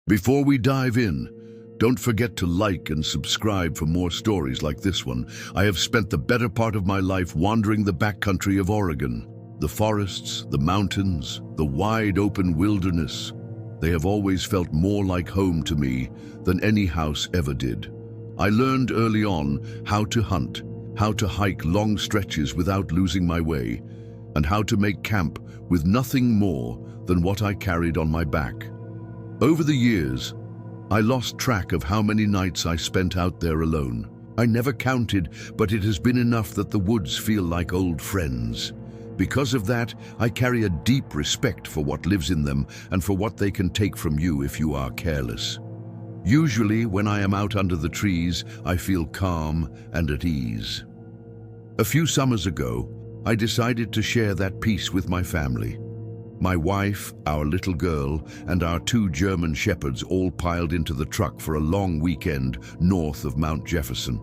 Before we dive in, don't forget to like and subscribe for more stories like this one. I have spent the better part of my life wandering the backcountry of Oregon. The forests, the mountains, the wide open wilderness. They have always felt more like home to me than any house ever did. I learned early on how to hunt, how to hike long stretches without losing my way, and how to make camp with nothing more than what I carried on my back. Over the years, I lost track of how many nights I spent out there alone. I never counted, but it has been enough that the woods feel like old friends. Because of that, I carry a deep respect for what lives in them and for what they can take from you if you are careless. Usually, when I am out under the trees, I feel calm and at ease. A few summers ago, I decided to share that peace with my family. My wife, our little girl, and our 2 German shepherds all piled into the truck for a long weekend north of Mount Jefferson.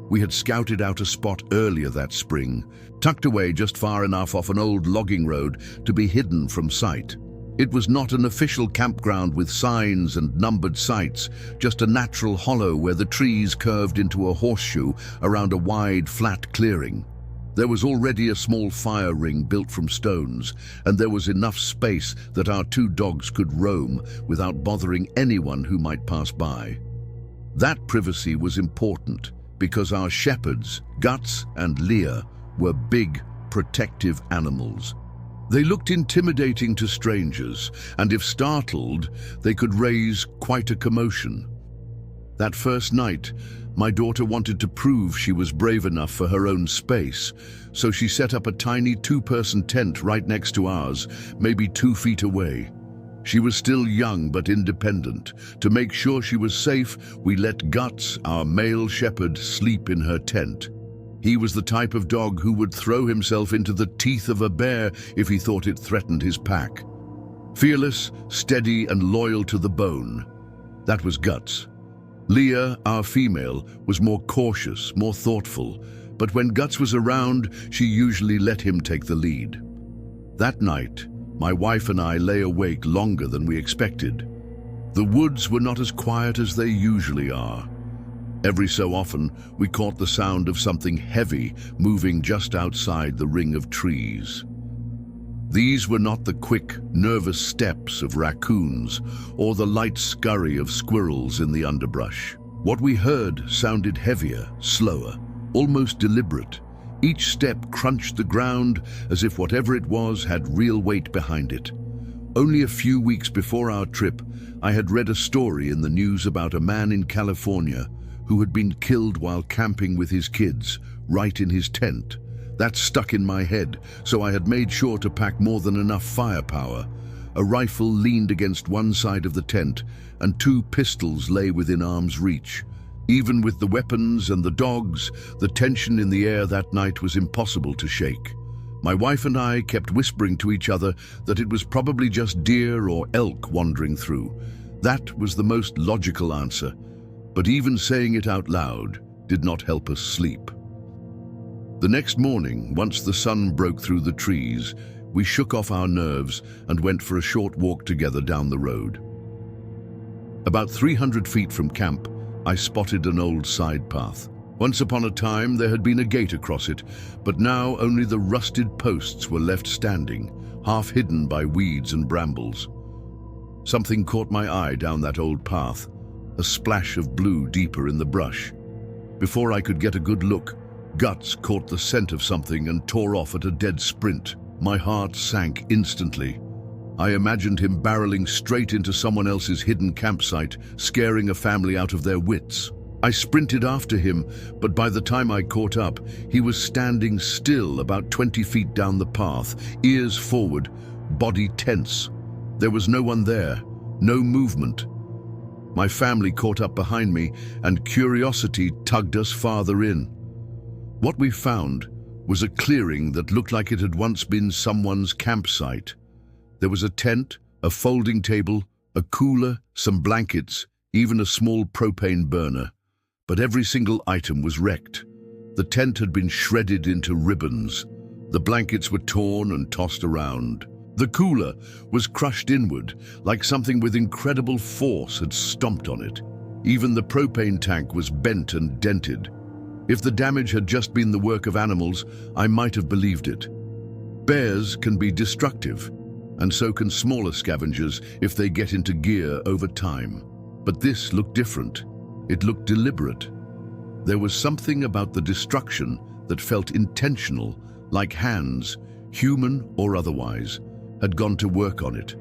We had scouted out a spot earlier that spring, tucked away just far enough off an old logging road to be hidden from sight. It was not an official campground with signs and numbered sites, just a natural hollow where the trees curved into a horseshoe around a wide, flat clearing. There was already a small fire ring built from stones, and there was enough space that our 2 dogs could roam without bothering anyone who might pass by. That privacy was important because our shepherds, Guts and Leah, were big, protective animals. They looked intimidating to strangers, and if startled, they could raise quite a commotion. That first night, my daughter wanted to prove she was brave enough for her own space, so she set up a tiny 2-person tent right next to ours, maybe 2 feet away. She was still young but independent. To make sure she was safe, we let Guts, our male shepherd, sleep in her tent. He was the type of dog who would throw himself into the teeth of a bear if he thought it threatened his pack. Fearless, steady, and loyal to the bone. That was Guts. Leah, our female, was more cautious, more thoughtful, but when Guts was around, she usually let him take the lead. That night, my wife and I lay awake longer than we expected. The woods were not as quiet as they usually are. Every so often, we caught the sound of something heavy moving just outside the ring of trees. These were not the quick, nervous steps of raccoons or the light scurry of squirrels in the underbrush. What we heard sounded heavier, slower, almost deliberate. Each step crunched the ground as if whatever it was had real weight behind it. Only a few weeks before our trip, I had read a story in the news about a man in California who had been killed while camping with his kids, right in his tent. That stuck in my head, so I had made sure to pack more than enough firepower. A rifle leaned against one side of the tent, and 2 pistols lay within arm's reach. Even with the weapons and the dogs, the tension in the air that night was impossible to shake. My wife and I kept whispering to each other that it was probably just deer or elk wandering through. That was the most logical answer, but even saying it out loud did not help us sleep. The next morning, once the sun broke through the trees, we shook off our nerves and went for a short walk together down the road. About 300 feet from camp, I spotted an old side path. Once upon a time, there had been a gate across it, but now only the rusted posts were left standing, half hidden by weeds and brambles. Something caught my eye down that old path, a splash of blue deeper in the brush. Before I could get a good look, Guts caught the scent of something and tore off at a dead sprint. My heart sank instantly. I imagined him barreling straight into someone else's hidden campsite, scaring a family out of their wits. I sprinted after him, but by the time I caught up, he was standing still about 20 feet down the path, ears forward, body tense. There was no one there, no movement. My family caught up behind me, and curiosity tugged us farther in. What we found was a clearing that looked like it had once been someone's campsite. There was a tent, a folding table, a cooler, some blankets, even a small propane burner. But every single item was wrecked. The tent had been shredded into ribbons. The blankets were torn and tossed around. The cooler was crushed inward, like something with incredible force had stomped on it. Even the propane tank was bent and dented. If the damage had just been the work of animals, I might have believed it. Bears can be destructive, and so can smaller scavengers if they get into gear over time. But this looked different. It looked deliberate. There was something about the destruction that felt intentional, like hands, human or otherwise, had gone to work on it.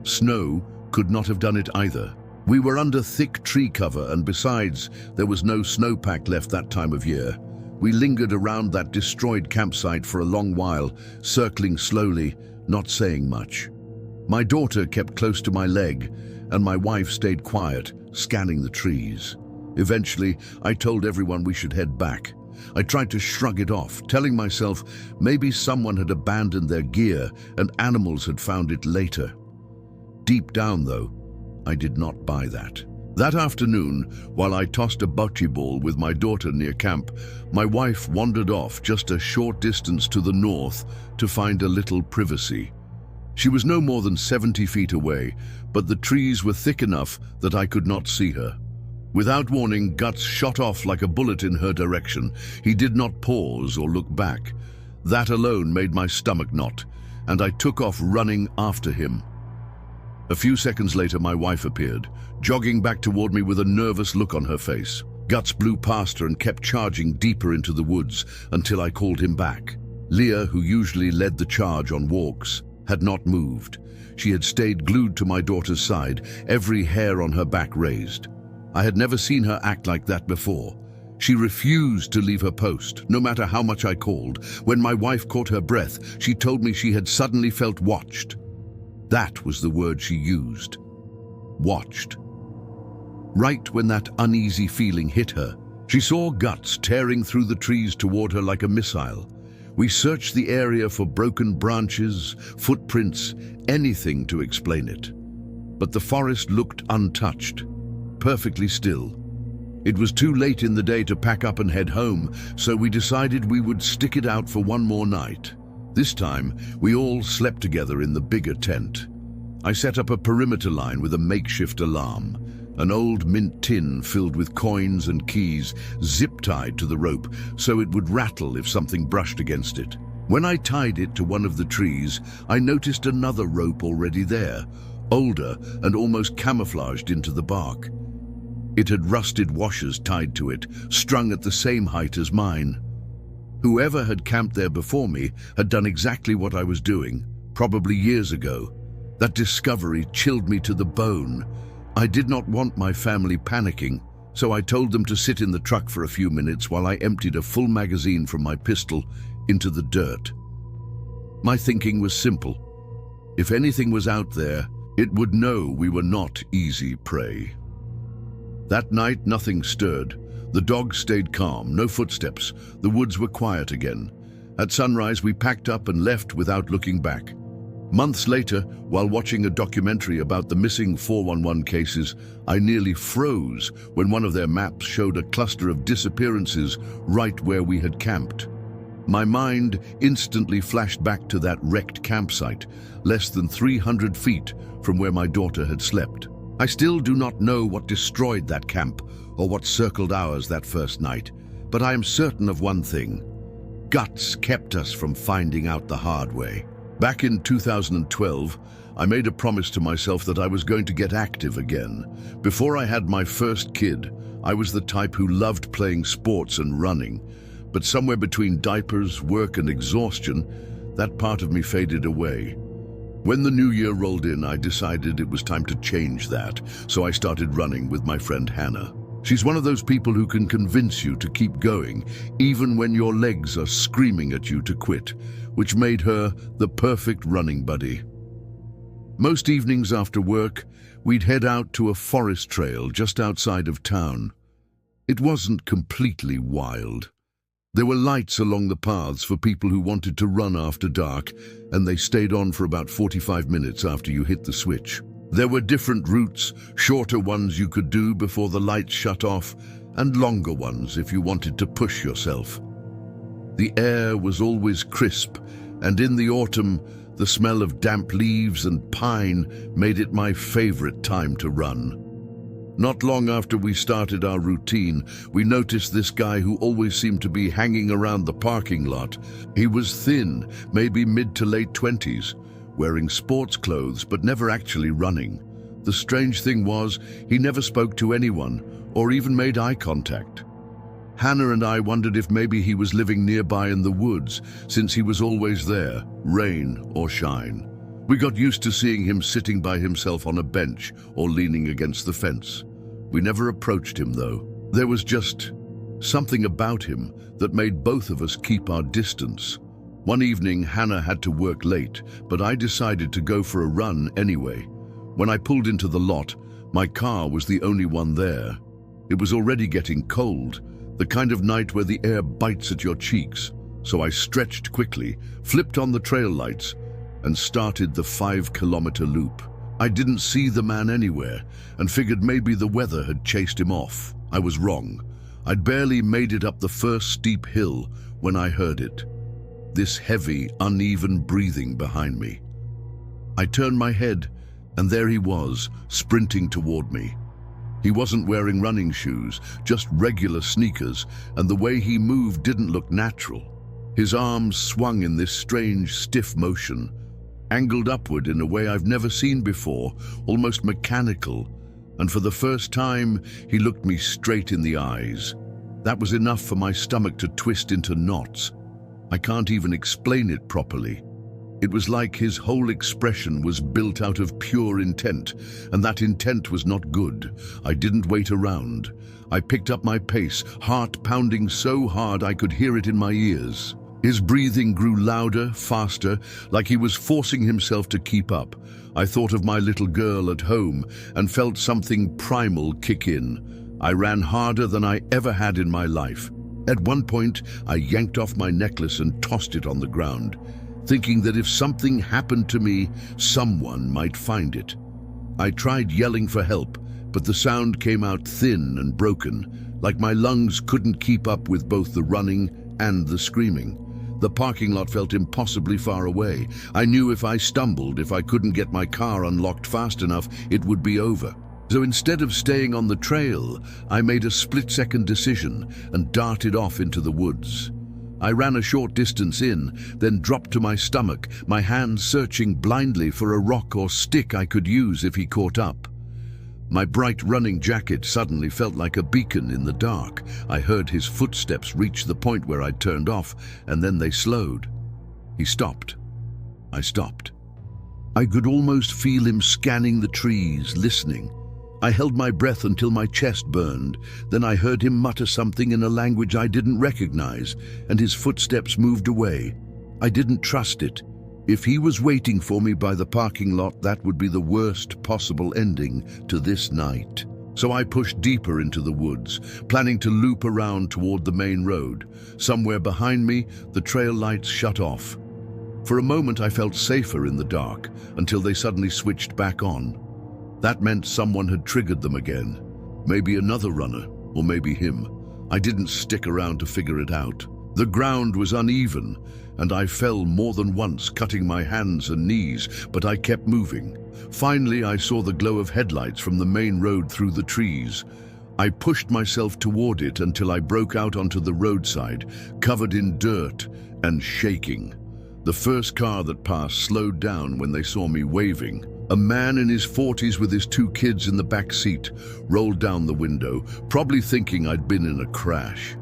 Snow could not have done it either. We were under thick tree cover, and besides, there was no snowpack left that time of year. We lingered around that destroyed campsite for a long while, circling slowly, not saying much. My daughter kept close to my leg, and my wife stayed quiet, scanning the trees. Eventually, I told everyone we should head back. I tried to shrug it off, telling myself maybe someone had abandoned their gear and animals had found it later. Deep down, though, I did not buy that. That afternoon, while I tossed a bocce ball with my daughter near camp, my wife wandered off just a short distance to the north to find a little privacy. She was no more than 70 feet away, but the trees were thick enough that I could not see her. Without warning, Guts shot off like a bullet in her direction. He did not pause or look back. That alone made my stomach knot, and I took off running after him. A few seconds later, my wife appeared, jogging back toward me with a nervous look on her face. Guts blew past her and kept charging deeper into the woods until I called him back. Leah, who usually led the charge on walks, had not moved. She had stayed glued to my daughter's side, every hair on her back raised. I had never seen her act like that before. She refused to leave her post, no matter how much I called. When my wife caught her breath, she told me she had suddenly felt watched. That was the word she used. Watched. Right when that uneasy feeling hit her, she saw Guts tearing through the trees toward her like a missile. We searched the area for broken branches, footprints, anything to explain it. But the forest looked untouched, perfectly still. It was too late in the day to pack up and head home, so we decided we would stick it out for one more night. This time, we all slept together in the bigger tent. I set up a perimeter line with a makeshift alarm, an old mint tin filled with coins and keys, zip-tied to the rope so it would rattle if something brushed against it. When I tied it to one of the trees, I noticed another rope already there, older and almost camouflaged into the bark. It had rusted washers tied to it, strung at the same height as mine. Whoever had camped there before me had done exactly what I was doing, probably years ago. That discovery chilled me to the bone. I did not want my family panicking, so I told them to sit in the truck for a few minutes while I emptied a full magazine from my pistol into the dirt. My thinking was simple. If anything was out there, it would know we were not easy prey. That night, nothing stirred. The dogs stayed calm, no footsteps. The woods were quiet again. At sunrise, we packed up and left without looking back. Months later, while watching a documentary about the missing 411 cases, I nearly froze when one of their maps showed a cluster of disappearances right where we had camped. My mind instantly flashed back to that wrecked campsite, less than 300 feet from where my daughter had slept. I still do not know what destroyed that camp or what circled ours that first night, but I am certain of one thing. Guts kept us from finding out the hard way. Back in 2012, I made a promise to myself that I was going to get active again. Before I had my first kid, I was the type who loved playing sports and running, but somewhere between diapers, work, and exhaustion, that part of me faded away. When the new year rolled in, I decided it was time to change that, so I started running with my friend Hannah. She's one of those people who can convince you to keep going, even when your legs are screaming at you to quit, which made her the perfect running buddy. Most evenings after work, we'd head out to a forest trail just outside of town. It wasn't completely wild. There were lights along the paths for people who wanted to run after dark, and they stayed on for about 45 minutes after you hit the switch. There were different routes, shorter ones you could do before the lights shut off, and longer ones if you wanted to push yourself. The air was always crisp, and in the autumn, The smell of damp leaves and pine made it my favorite time to run. Not long after we started our routine, we noticed this guy who always seemed to be hanging around the parking lot. He was thin, maybe mid to late 20s, wearing sports clothes but never actually running. The strange thing was, he never spoke to anyone or even made eye contact. Hannah and I wondered if maybe he was living nearby in the woods, since he was always there, rain or shine. We got used to seeing him sitting by himself on a bench or leaning against the fence. We never approached him, though. There was just something about him that made both of us keep our distance. One evening, Hannah had to work late, but I decided to go for a run anyway. When I pulled into the lot, my car was the only one there. It was already getting cold, the kind of night where the air bites at your cheeks. So I stretched quickly, flipped on the trail lights, and started the 5-kilometer loop. I didn't see the man anywhere and figured maybe the weather had chased him off. I was wrong. I'd barely made it up the first steep hill when I heard it. This heavy, uneven breathing behind me. I turned my head, and there he was, sprinting toward me. He wasn't wearing running shoes, just regular sneakers, and the way he moved didn't look natural. His arms swung in this strange, stiff motion, angled upward in a way I've never seen before, almost mechanical, and for the first time, he looked me straight in the eyes. That was enough for my stomach to twist into knots. I can't even explain it properly. It was like his whole expression was built out of pure intent, and that intent was not good. I didn't wait around. I picked up my pace, heart pounding so hard I could hear it in my ears. His breathing grew louder, faster, like he was forcing himself to keep up. I thought of my little girl at home and felt something primal kick in. I ran harder than I ever had in my life. At one point, I yanked off my necklace and tossed it on the ground, thinking that if something happened to me, someone might find it. I tried yelling for help, but the sound came out thin and broken, like my lungs couldn't keep up with both the running and the screaming. The parking lot felt impossibly far away. I knew if I stumbled, if I couldn't get my car unlocked fast enough, it would be over. So instead of staying on the trail, I made a split-second decision and darted off into the woods. I ran a short distance in, then dropped to my stomach, my hands searching blindly for a rock or stick I could use if he caught up. My bright running jacket suddenly felt like a beacon in the dark. I heard his footsteps reach the point where I'd turned off, and then they slowed. He stopped. I stopped. I could almost feel him scanning the trees, listening. I held my breath until my chest burned. Then I heard him mutter something in a language I didn't recognize, and his footsteps moved away. I didn't trust it. If he was waiting for me by the parking lot, that would be the worst possible ending to this night. So I pushed deeper into the woods, planning to loop around toward the main road. Somewhere behind me, the trail lights shut off. For a moment, I felt safer in the dark, until they suddenly switched back on. That meant someone had triggered them again. Maybe another runner, or maybe him. I didn't stick around to figure it out. The ground was uneven, and I fell more than once, cutting my hands and knees, but I kept moving. Finally, I saw the glow of headlights from the main road through the trees. I pushed myself toward it until I broke out onto the roadside, covered in dirt and shaking. The first car that passed slowed down when they saw me waving. A man in his 40s with his 2 kids in the back seat rolled down the window, probably thinking I'd been in a crash.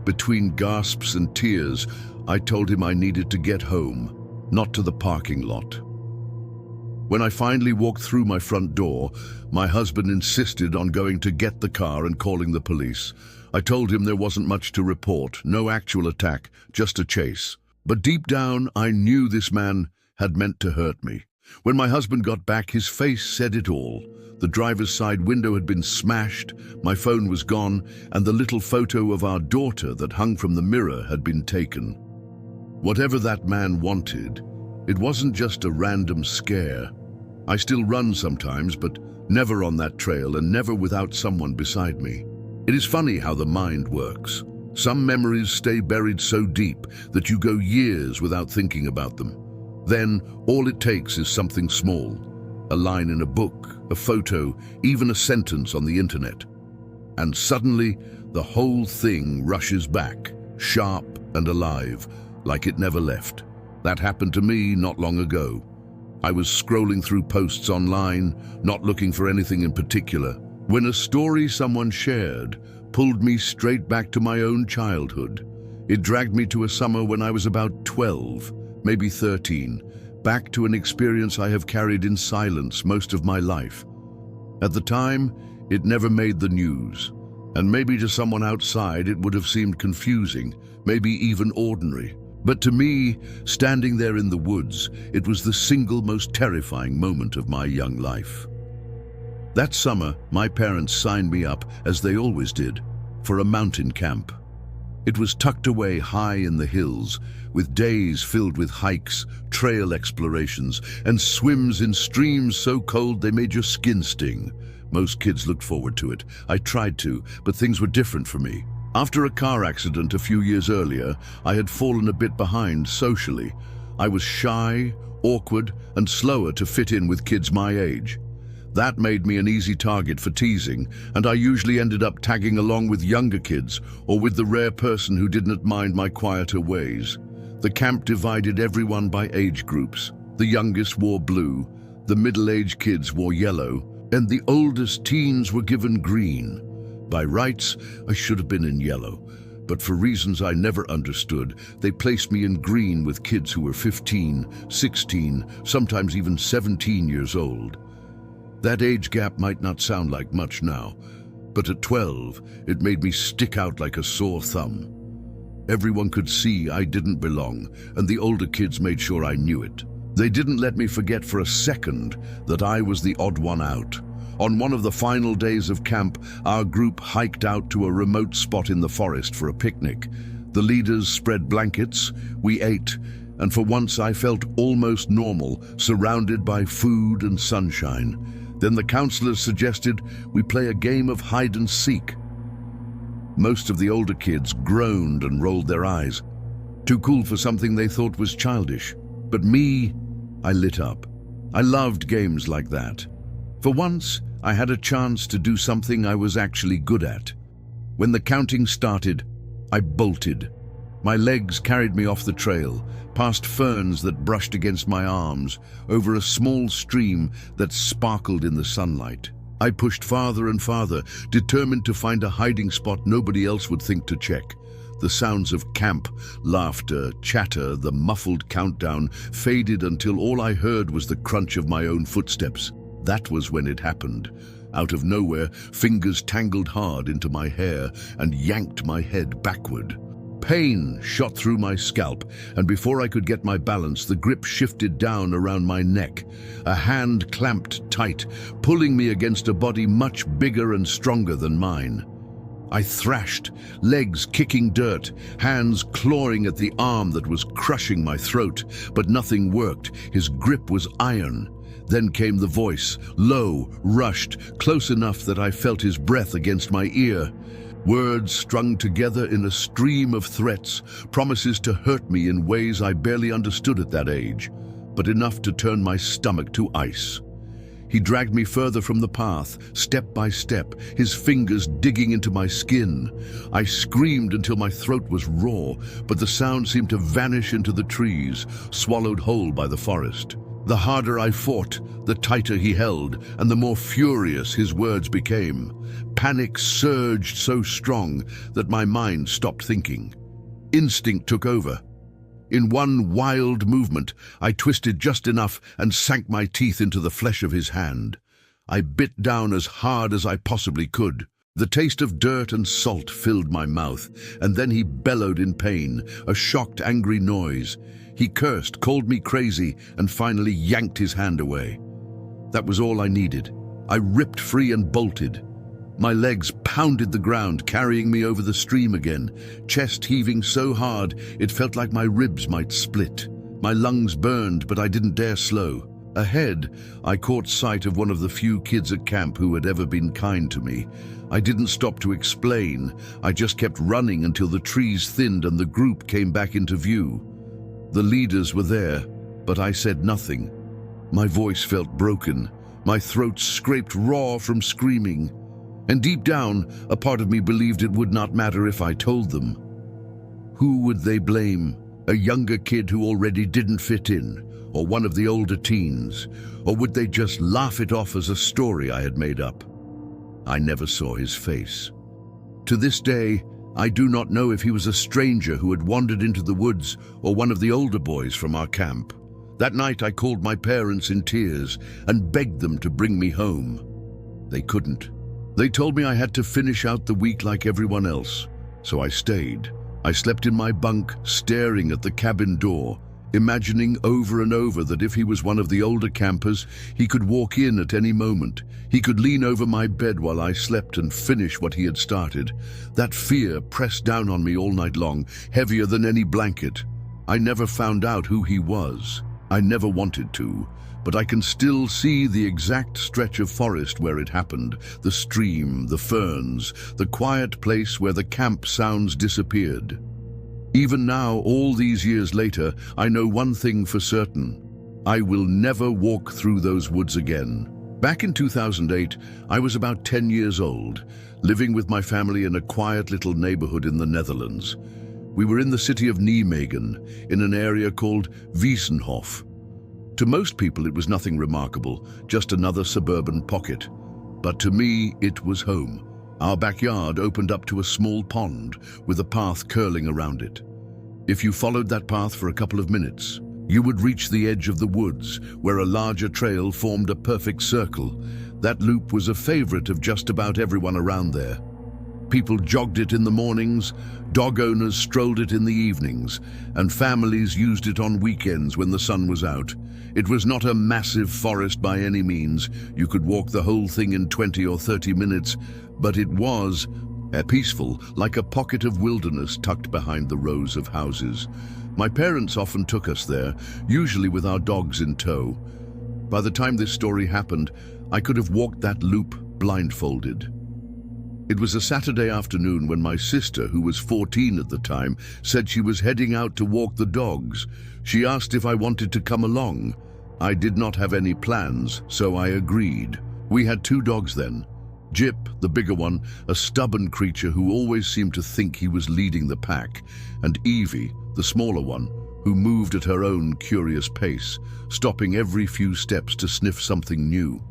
Between gasps and tears, I told him I needed to get home, not to the parking lot. When I finally walked through my front door, my husband insisted on going to get the car and calling the police. I told him there wasn't much to report, no actual attack, just a chase. But deep down, I knew this man had meant to hurt me. When my husband got back, his face said it all. The driver's side window had been smashed, my phone was gone, and the little photo of our daughter that hung from the mirror had been taken. Whatever that man wanted, it wasn't just a random scare. I still run sometimes, but never on that trail and never without someone beside me. It is funny how the mind works. Some memories stay buried so deep that you go years without thinking about them. Then all it takes is something small, a line in a book, a photo, even a sentence on the internet. And suddenly, the whole thing rushes back, sharp and alive, like it never left. That happened to me not long ago. I was scrolling through posts online, not looking for anything in particular, when a story someone shared pulled me straight back to my own childhood. It dragged me to a summer when I was about 12, maybe 13, back to an experience I have carried in silence most of my life. At the time, it never made the news, and maybe to someone outside it would have seemed confusing, maybe even ordinary. But to me, standing there in the woods, it was the single most terrifying moment of my young life. That summer, my parents signed me up, as they always did, for a mountain camp. It was tucked away high in the hills, with days filled with hikes, trail explorations, and swims in streams so cold they made your skin sting. Most kids looked forward to it. I tried to, but things were different for me. After a car accident a few years earlier, I had fallen a bit behind socially. I was shy, awkward, and slower to fit in with kids my age. That made me an easy target for teasing, and I usually ended up tagging along with younger kids or with the rare person who didn't mind my quieter ways. The camp divided everyone by age groups. The youngest wore blue, the middle-aged kids wore yellow, and the oldest teens were given green. By rights, I should have been in yellow, but for reasons I never understood, they placed me in green with kids who were 15, 16, sometimes even 17 years old. That age gap might not sound like much now, but at 12, it made me stick out like a sore thumb. Everyone could see I didn't belong, and the older kids made sure I knew it. They didn't let me forget for a second that I was the odd one out. On one of the final days of camp, our group hiked out to a remote spot in the forest for a picnic. The leaders spread blankets, we ate, and for once I felt almost normal, surrounded by food and sunshine. Then the counselors suggested we play a game of hide and seek. Most of the older kids groaned and rolled their eyes. Too cool for something they thought was childish. But me, I lit up. I loved games like that. For once, I had a chance to do something I was actually good at. When the counting started, I bolted. My legs carried me off the trail, past ferns that brushed against my arms, over a small stream that sparkled in the sunlight. I pushed farther and farther, determined to find a hiding spot nobody else would think to check. The sounds of camp, laughter, chatter, the muffled countdown faded until all I heard was the crunch of my own footsteps. That was when it happened. Out of nowhere, fingers tangled hard into my hair and yanked my head backward. Pain shot through my scalp, and before I could get my balance, the grip shifted down around my neck. A hand clamped tight, pulling me against a body much bigger and stronger than mine. I thrashed, legs kicking dirt, hands clawing at the arm that was crushing my throat, but nothing worked. His grip was iron. Then came the voice, low, rushed, close enough that I felt his breath against my ear. Words strung together in a stream of threats, promises to hurt me in ways I barely understood at that age, but enough to turn my stomach to ice. He dragged me further from the path, step by step, his fingers digging into my skin. I screamed until my throat was raw, but the sound seemed to vanish into the trees, swallowed whole by the forest. The harder I fought, the tighter he held, and the more furious his words became. Panic surged so strong that my mind stopped thinking. Instinct took over. In one wild movement, I twisted just enough and sank my teeth into the flesh of his hand. I bit down as hard as I possibly could. The taste of dirt and salt filled my mouth, and then he bellowed in pain, a shocked, angry noise. He cursed, called me crazy, and finally yanked his hand away. That was all I needed. I ripped free and bolted. My legs pounded the ground, carrying me over the stream again, chest heaving so hard it felt like my ribs might split. My lungs burned, but I didn't dare slow. Ahead, I caught sight of one of the few kids at camp who had ever been kind to me. I didn't stop to explain. I just kept running until the trees thinned and the group came back into view. The leaders were there, but I said nothing. My voice felt broken, my throat scraped raw from screaming, and deep down, a part of me believed it would not matter if I told them. Who would they blame? A younger kid who already didn't fit in, or one of the older teens? Or would they just laugh it off as a story I had made up? I never saw his face. To this day, I do not know if he was a stranger who had wandered into the woods or one of the older boys from our camp. That night I called my parents in tears and begged them to bring me home. They couldn't. They told me I had to finish out the week like everyone else, so I stayed. I slept in my bunk, staring at the cabin door, imagining over and over that if he was one of the older campers, he could walk in at any moment. He could lean over my bed while I slept and finish what he had started. That fear pressed down on me all night long, heavier than any blanket. I never found out who he was. I never wanted to, but I can still see the exact stretch of forest where it happened, the stream, the ferns, the quiet place where the camp sounds disappeared. Even now, all these years later, I know one thing for certain. I will never walk through those woods again. Back in 2008, I was about 10 years old, living with my family in a quiet little neighborhood in the Netherlands. We were in the city of Nijmegen, in an area called Wiesenhof. To most people it was nothing remarkable, just another suburban pocket. But to me, it was home. Our backyard opened up to a small pond with a path curling around it. If you followed that path for a couple of minutes, you would reach the edge of the woods, where a larger trail formed a perfect circle. That loop was a favorite of just about everyone around there. People jogged it in the mornings, dog owners strolled it in the evenings, and families used it on weekends when the sun was out. It was not a massive forest by any means. You could walk the whole thing in 20 or 30 minutes, but it was peaceful, like a pocket of wilderness tucked behind the rows of houses. My parents often took us there, usually with our dogs in tow. By the time this story happened, I could have walked that loop blindfolded. It was a Saturday afternoon when my sister, who was 14 at the time, said she was heading out to walk the dogs. She asked if I wanted to come along. I did not have any plans, so I agreed. We had 2 dogs then. Jip, the bigger one, a stubborn creature who always seemed to think he was leading the pack, and Evie, the smaller one, who moved at her own curious pace, stopping every few steps to sniff something new.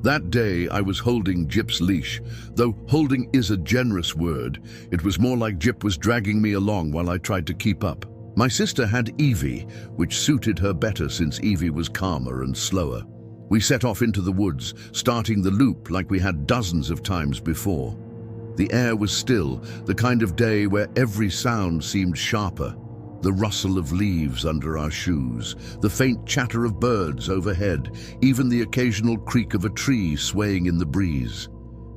That day I was holding Jip's leash, though holding is a generous word. It was more like Jip was dragging me along while I tried to keep up. My sister had Evie, which suited her better since Evie was calmer and slower. We set off into the woods, starting the loop like we had dozens of times before. The air was still, the kind of day where every sound seemed sharper. The rustle of leaves under our shoes, the faint chatter of birds overhead, even the occasional creak of a tree swaying in the breeze.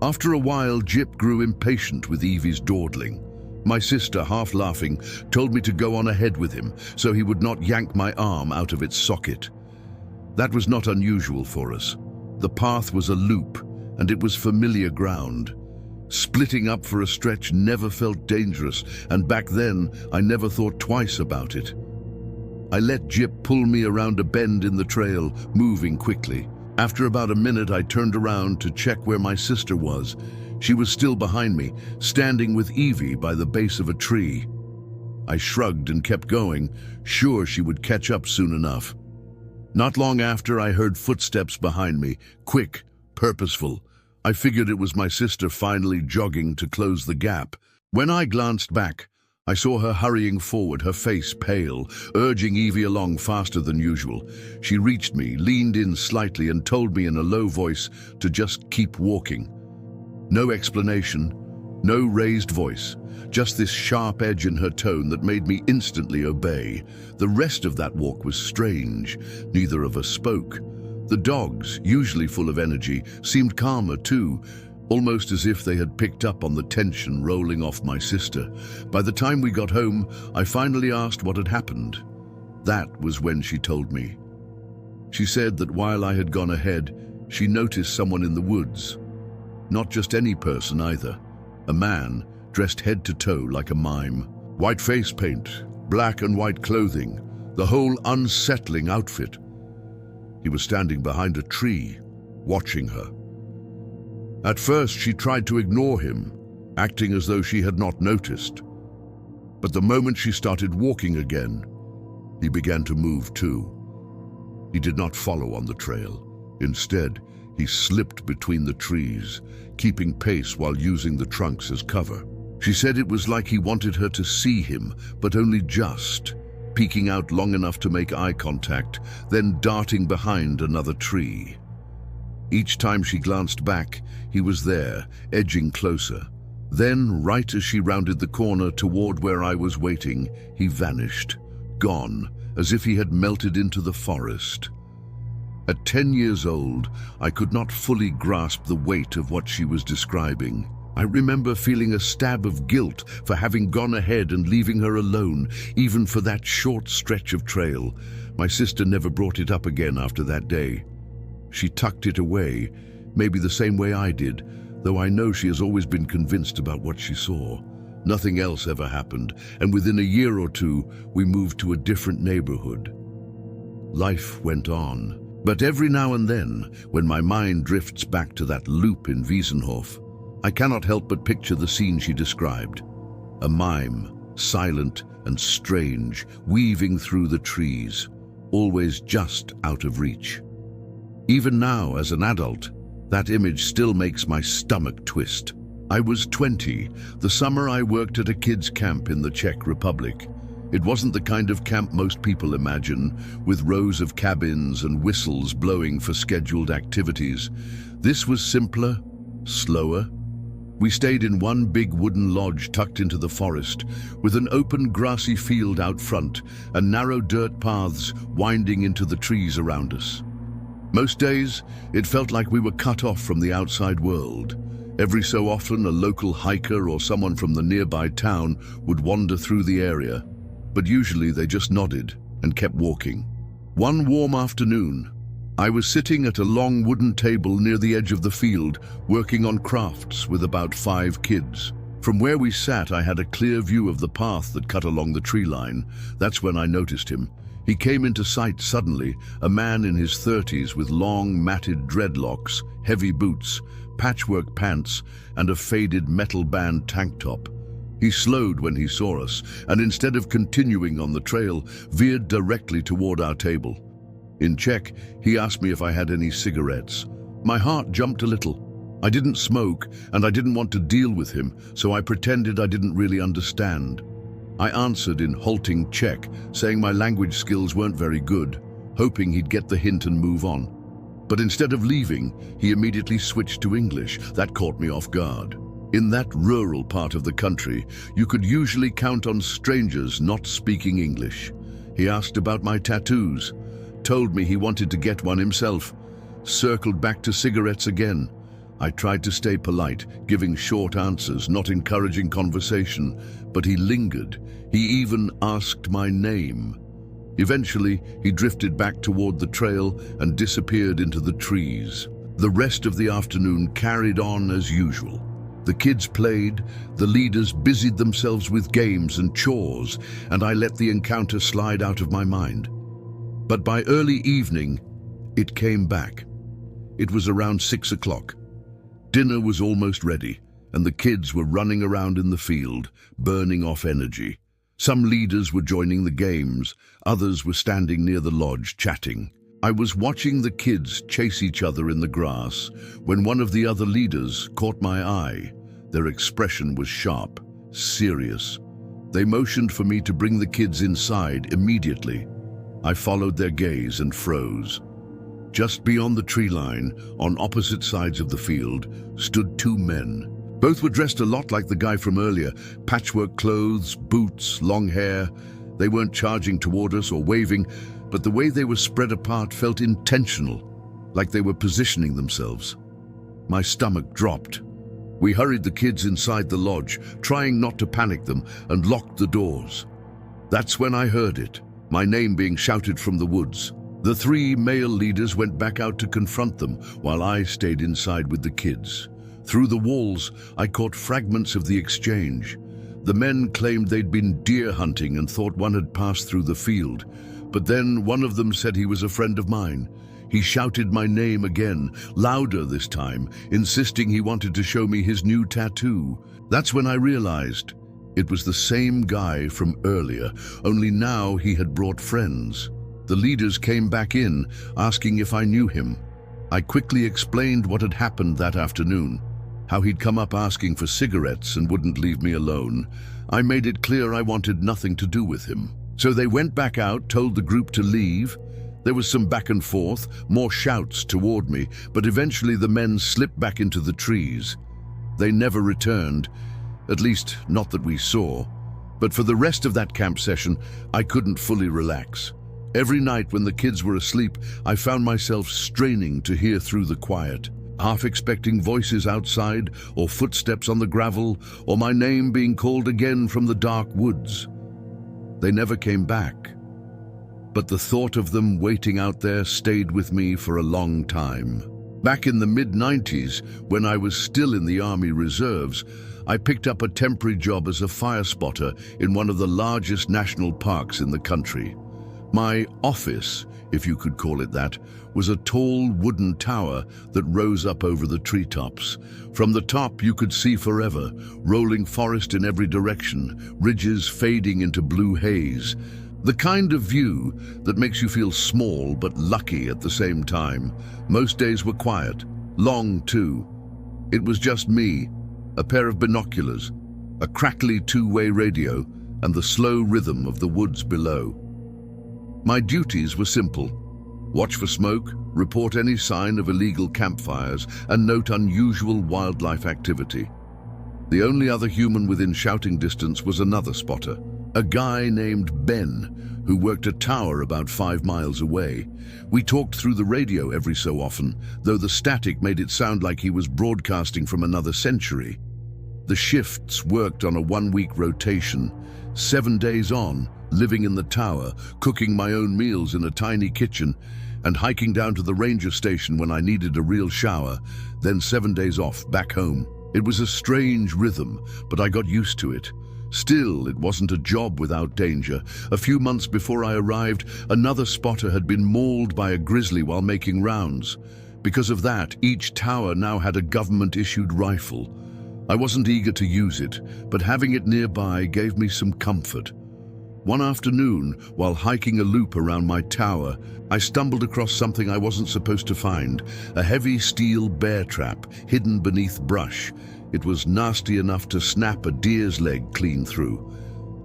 After a while, Jip grew impatient with Evie's dawdling. My sister, half laughing, told me to go on ahead with him so he would not yank my arm out of its socket. That was not unusual for us. The path was a loop, and it was familiar ground. Splitting up for a stretch never felt dangerous, and back then I never thought twice about it. I let Jip pull me around a bend in the trail, moving quickly. After about a minute I turned around to check where my sister was. She was still behind me, standing with Evie by the base of a tree. I shrugged and kept going, sure she would catch up soon enough. Not long after I heard footsteps behind me, quick, purposeful. I figured it was my sister finally jogging to close the gap. When I glanced back, I saw her hurrying forward, her face pale, urging Evie along faster than usual. She reached me, leaned in slightly, and told me in a low voice to just keep walking. No explanation, no raised voice, just this sharp edge in her tone that made me instantly obey. The rest of that walk was strange. Neither of us spoke. The dogs, usually full of energy, seemed calmer too, almost as if they had picked up on the tension rolling off my sister. By the time we got home, I finally asked what had happened. That was when she told me. She said that while I had gone ahead, she noticed someone in the woods. Not just any person either. A man, dressed head to toe like a mime. White face paint, black and white clothing, the whole unsettling outfit. He was standing behind a tree, watching her. At first, she tried to ignore him, acting as though she had not noticed. But the moment she started walking again, he began to move too. He did not follow on the trail. Instead, he slipped between the trees, keeping pace while using the trunks as cover. She said it was like he wanted her to see him, but only just, peeking out long enough to make eye contact, then darting behind another tree. Each time she glanced back, he was there, edging closer. Then, right as she rounded the corner toward where I was waiting, he vanished, gone, as if he had melted into the forest. At 10 years old, I could not fully grasp the weight of what she was describing. I remember feeling a stab of guilt for having gone ahead and leaving her alone, even for that short stretch of trail. My sister never brought it up again after that day. She tucked it away, maybe the same way I did, though I know she has always been convinced about what she saw. Nothing else ever happened, and within a year or two, we moved to a different neighborhood. Life went on. But every now and then, when my mind drifts back to that loop in Wiesenhof, I cannot help but picture the scene she described. A mime, silent and strange, weaving through the trees, always just out of reach. Even now, as an adult, that image still makes my stomach twist. I was 20, the summer I worked at a kids' camp in the Czech Republic. It wasn't the kind of camp most people imagine, with rows of cabins and whistles blowing for scheduled activities. This was simpler, slower. We stayed in one big wooden lodge tucked into the forest, with an open grassy field out front and narrow dirt paths winding into the trees around us. Most days, it felt like we were cut off from the outside world. Every so often, a local hiker or someone from the nearby town would wander through the area, but usually they just nodded and kept walking. One warm afternoon, I was sitting at a long wooden table near the edge of the field, working on crafts with about 5 kids. From where we sat, I had a clear view of the path that cut along the tree line. That's when I noticed him. He came into sight suddenly, a man in his 30s with long, matted dreadlocks, heavy boots, patchwork pants, and a faded metal band tank top. He slowed when he saw us, and instead of continuing on the trail, veered directly toward our table. In Czech, he asked me if I had any cigarettes. My heart jumped a little. I didn't smoke, and I didn't want to deal with him, so I pretended I didn't really understand. I answered in halting Czech, saying my language skills weren't very good, hoping he'd get the hint and move on. But instead of leaving, he immediately switched to English. That caught me off guard. In that rural part of the country, you could usually count on strangers not speaking English. He asked about my tattoos, told me he wanted to get one himself, circled back to cigarettes again. I tried to stay polite, giving short answers, not encouraging conversation, but he lingered. He even asked my name. Eventually, he drifted back toward the trail and disappeared into the trees. The rest of the afternoon carried on as usual. The kids played, the leaders busied themselves with games and chores, and I let the encounter slide out of my mind. But by early evening, it came back. It was around 6 o'clock. Dinner was almost ready, and the kids were running around in the field, burning off energy. Some leaders were joining the games, others were standing near the lodge chatting. I was watching the kids chase each other in the grass when one of the other leaders caught my eye. Their expression was sharp, serious. They motioned for me to bring the kids inside immediately. I followed their gaze and froze. Just beyond the tree line, on opposite sides of the field, stood 2 men. Both were dressed a lot like the guy from earlier, patchwork clothes, boots, long hair. They weren't charging toward us or waving, but the way they were spread apart felt intentional, like they were positioning themselves. My stomach dropped. We hurried the kids inside the lodge, trying not to panic them, and locked the doors. That's when I heard it, my name being shouted from the woods. The 3 male leaders went back out to confront them, while I stayed inside with the kids. Through the walls, I caught fragments of the exchange. The men claimed they'd been deer hunting and thought one had passed through the field, But then one of them said he was a friend of mine. He shouted my name again, louder this time, insisting he wanted to show me his new tattoo. That's when I realized it was the same guy from earlier, only now he had brought friends. The leaders came back in, asking if I knew him. I quickly explained what had happened that afternoon, how he'd come up asking for cigarettes and wouldn't leave me alone. I made it clear I wanted nothing to do with him. So they went back out, told the group to leave. There was some back and forth, more shouts toward me, but eventually the men slipped back into the trees. They never returned, at least not that we saw. But for the rest of that camp session, I couldn't fully relax. Every night when the kids were asleep, I found myself straining to hear through the quiet, half expecting voices outside, or footsteps on the gravel, or my name being called again from the dark woods. They never came back, but the thought of them waiting out there stayed with me for a long time. Back in the mid-90s, when I was still in the Army Reserves, I picked up a temporary job as a fire spotter in one of the largest national parks in the country. My office, if you could call it that, was a tall wooden tower that rose up over the treetops. From the top you could see forever, rolling forest in every direction, ridges fading into blue haze. The kind of view that makes you feel small but lucky at the same time. Most days were quiet, long too. It was just me, a pair of binoculars, a crackly two-way radio, and the slow rhythm of the woods below. My duties were simple: watch for smoke, report any sign of illegal campfires, and note unusual wildlife activity. The only other human within shouting distance was another spotter, a guy named Ben, who worked a tower about 5 miles away. We talked through the radio every so often, though the static made it sound like he was broadcasting from another century. The shifts worked on a 1-week rotation, 7 days on, living in the tower, cooking my own meals in a tiny kitchen, and hiking down to the ranger station when I needed a real shower, then 7 days off, back home. It was a strange rhythm, but I got used to it. Still, it wasn't a job without danger. A few months before I arrived, another spotter had been mauled by a grizzly while making rounds. Because of that, each tower now had a government-issued rifle. I wasn't eager to use it, but having it nearby gave me some comfort. One afternoon, while hiking a loop around my tower, I stumbled across something I wasn't supposed to find, a heavy steel bear trap hidden beneath brush. It was nasty enough to snap a deer's leg clean through.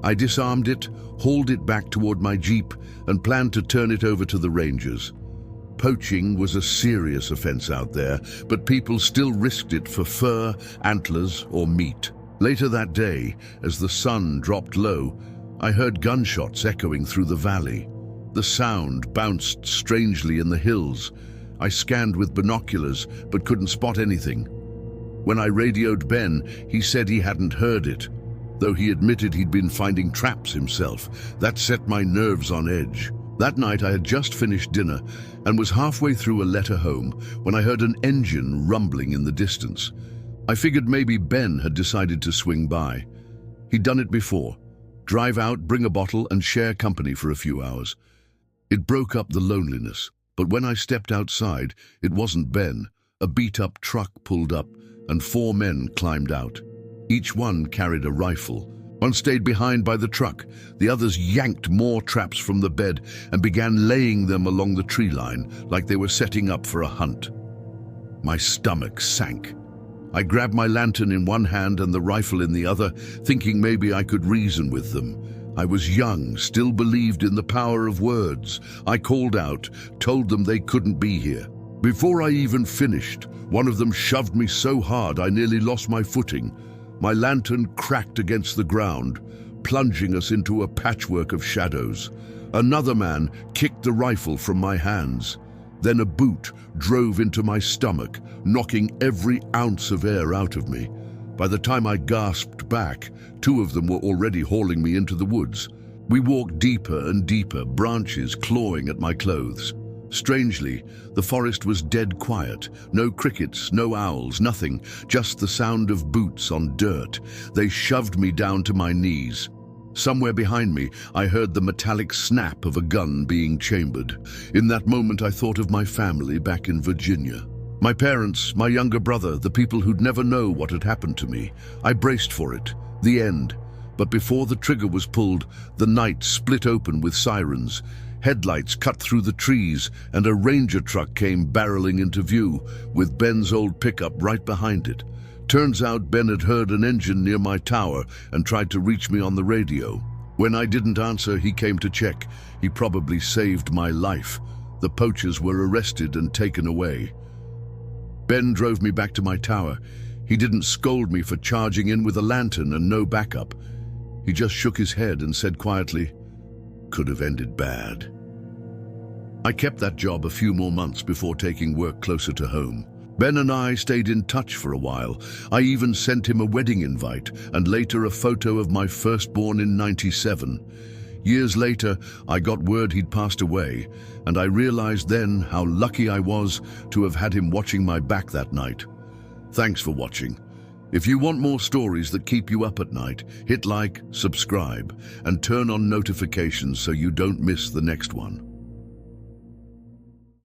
I disarmed it, hauled it back toward my jeep, and planned to turn it over to the rangers. Poaching was a serious offense out there, but people still risked it for fur, antlers, or meat. Later that day, as the sun dropped low, I heard gunshots echoing through the valley. The sound bounced strangely in the hills. I scanned with binoculars, but couldn't spot anything. When I radioed Ben, he said he hadn't heard it, though he admitted he'd been finding traps himself. That set my nerves on edge. That night I had just finished dinner and was halfway through a letter home when I heard an engine rumbling in the distance. I figured maybe Ben had decided to swing by. He'd done it before. Drive out, bring a bottle, and share company for a few hours. It broke up the loneliness, but when I stepped outside, it wasn't Ben. A beat-up truck pulled up, and 4 men climbed out. Each one carried a rifle. One stayed behind by the truck. The others yanked more traps from the bed and began laying them along the tree line like they were setting up for a hunt. My stomach sank. I grabbed my lantern in one hand and the rifle in the other, thinking maybe I could reason with them. I was young, still believed in the power of words. I called out, told them they couldn't be here. Before I even finished, one of them shoved me so hard I nearly lost my footing. My lantern cracked against the ground, plunging us into a patchwork of shadows. Another man kicked the rifle from my hands. Then a boot drove into my stomach, knocking every ounce of air out of me. By the time I gasped back, 2 of them were already hauling me into the woods. We walked deeper and deeper, branches clawing at my clothes. Strangely, the forest was dead quiet. No crickets, no owls, nothing, just the sound of boots on dirt. They shoved me down to my knees. Somewhere behind me, I heard the metallic snap of a gun being chambered. In that moment, I thought of my family back in Virginia. My parents, my younger brother, the people who'd never know what had happened to me. I braced for it, the end. But before the trigger was pulled, the night split open with sirens. Headlights cut through the trees, and a ranger truck came barreling into view, with Ben's old pickup right behind it. Turns out Ben had heard an engine near my tower and tried to reach me on the radio. When I didn't answer, he came to check. He probably saved my life. The poachers were arrested and taken away. Ben drove me back to my tower. He didn't scold me for charging in with a lantern and no backup. He just shook his head and said quietly, "Could have ended bad." I kept that job a few more months before taking work closer to home. Ben and I stayed in touch for a while. I even sent him a wedding invite and later a photo of my firstborn in '97. Years later, I got word he'd passed away, and I realized then how lucky I was to have had him watching my back that night. Thanks for watching. If you want more stories that keep you up at night, hit like, subscribe, and turn on notifications so you don't miss the next one.